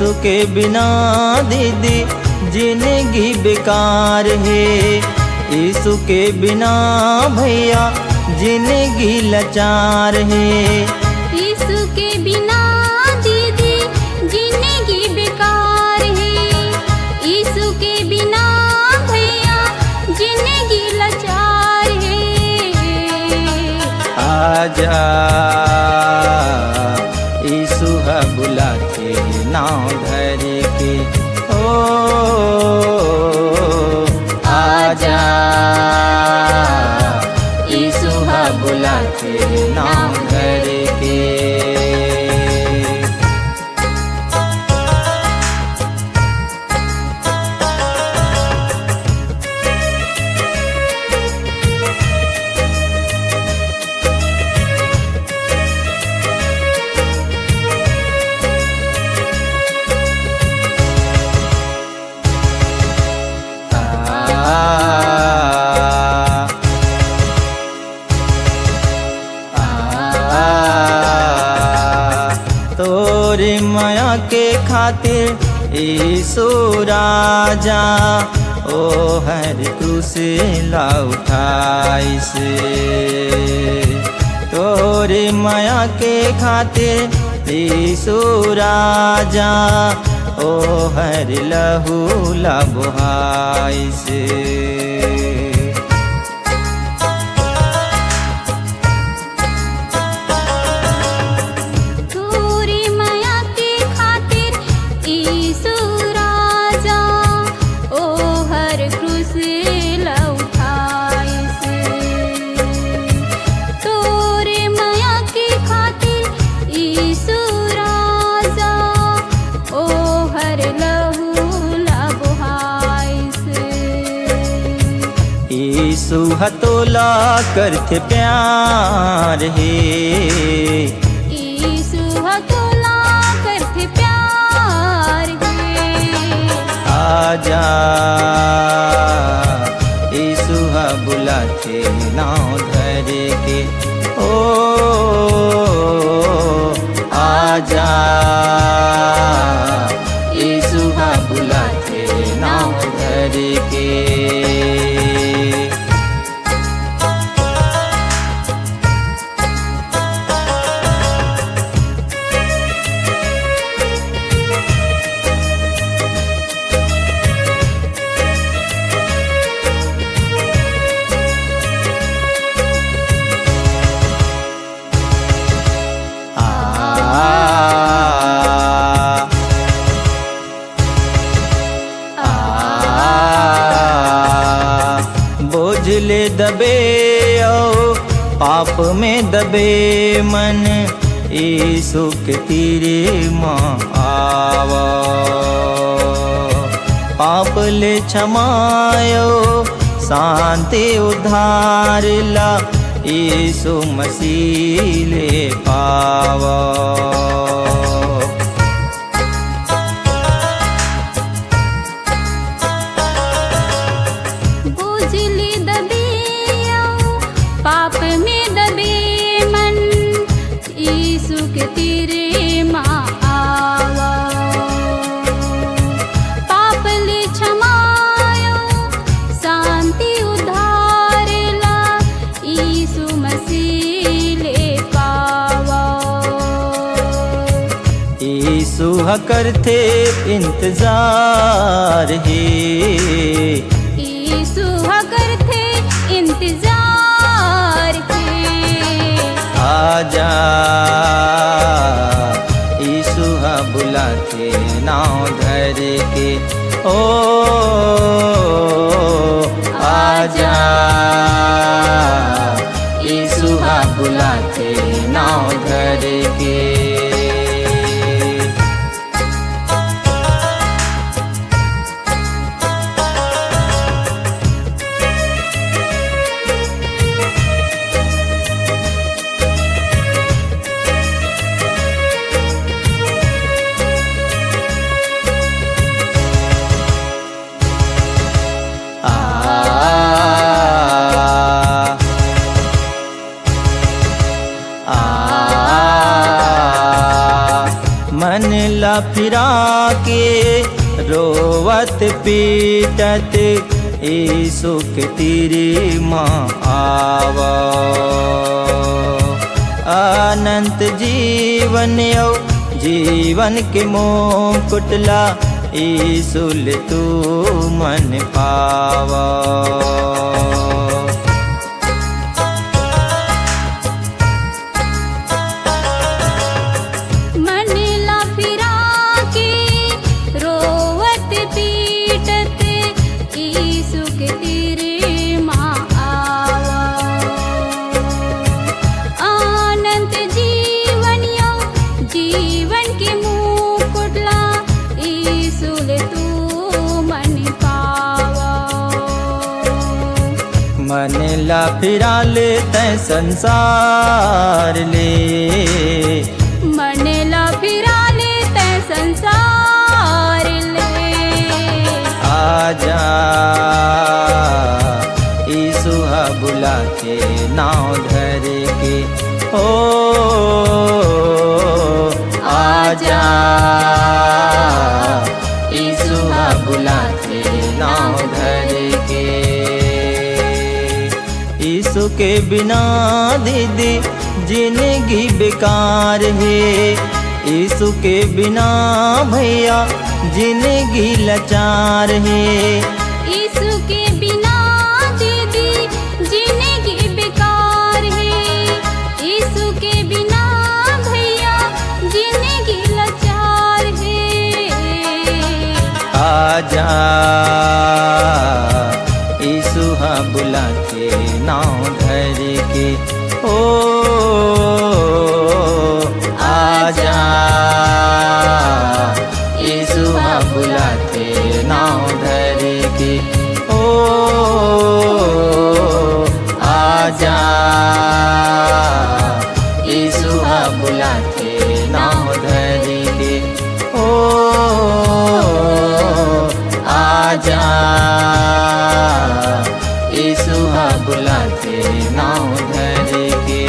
यीशु के बिना दीदी जिंदगी बेकार है। यीशु के बिना भैया जिंदगी लाचार है। यीशु के बिना दीदी जिंदगी बेकार है। यीशु के बिना भैया जिंदगी लाचार है। आजा यीशु है बुलाते नाव धर के, ओ आजा यीशु है बुलाते नाव धर के। तोरे माया के खातिर यीशु राजा ओ हर क्रूस ला उठाई से। तोरे माया के खातिर यीशु राजा ओ हर लहू ला बुहाई से। यीशु हतोला करते प्यार है। यीशु हतोला करते प्यार है। आजा यीशु है बुलाते नाव धर के, ओ आजा यीशु है बुलाते नाव धर के। बोझले दबे ओ पाप में दबे मन, यीशु के तीरे माँ आवा। पाप ले क्षमायो शांति उद्धार ला, यीशु मसीह ले पावा। पाप में दबे मन, यीशु के तेरे माँ आवा। पाप ले क्षमायो शांति उद्धार ला, यीशु मसीह ले पावा। यीशु करते इंतजार है। यीशु करते इंतजार। आजा यीशु है बुलाते नाव धर के, ओ आजा यीशु है बुलाते नाव धर के। आ मन ला फिरा के रोवत पीटत यीशु के तीरी माँ आवा। अनंत जीवन यो जीवन के मुकुटला यीशु ले तू मन पावा। मन ला फिरा के रोवत पीटत यीशु के तेरे माँ आवा। अनंत जीवन यो जीवन के मुकुटला यीशु ले तू मन पावा। मन ला फिरा ले तै संसार ले, मन ला फिरा ले तै संसार ले। आजा यीशु हा बुला के नाव धर के, ओ आजा यीशु हा बुला के नाव धर के। यीशु के बिना दीदी जिंदगी बेकार है, यीशु के बिना भैया जिंदगी लाचार है। यीशु के बिना दीदी जिंदगी बेकार है, यीशु के बिना भैया जिंदगी लाचार है। आजा यीशु हा बुला के नाव धर के, ओ आजा यीशु हा बुला के नाव धर के, ओ आजा यीशु हा बुला के नाव धर के, ओ आजा यीशु हा बुला के नाव धर के।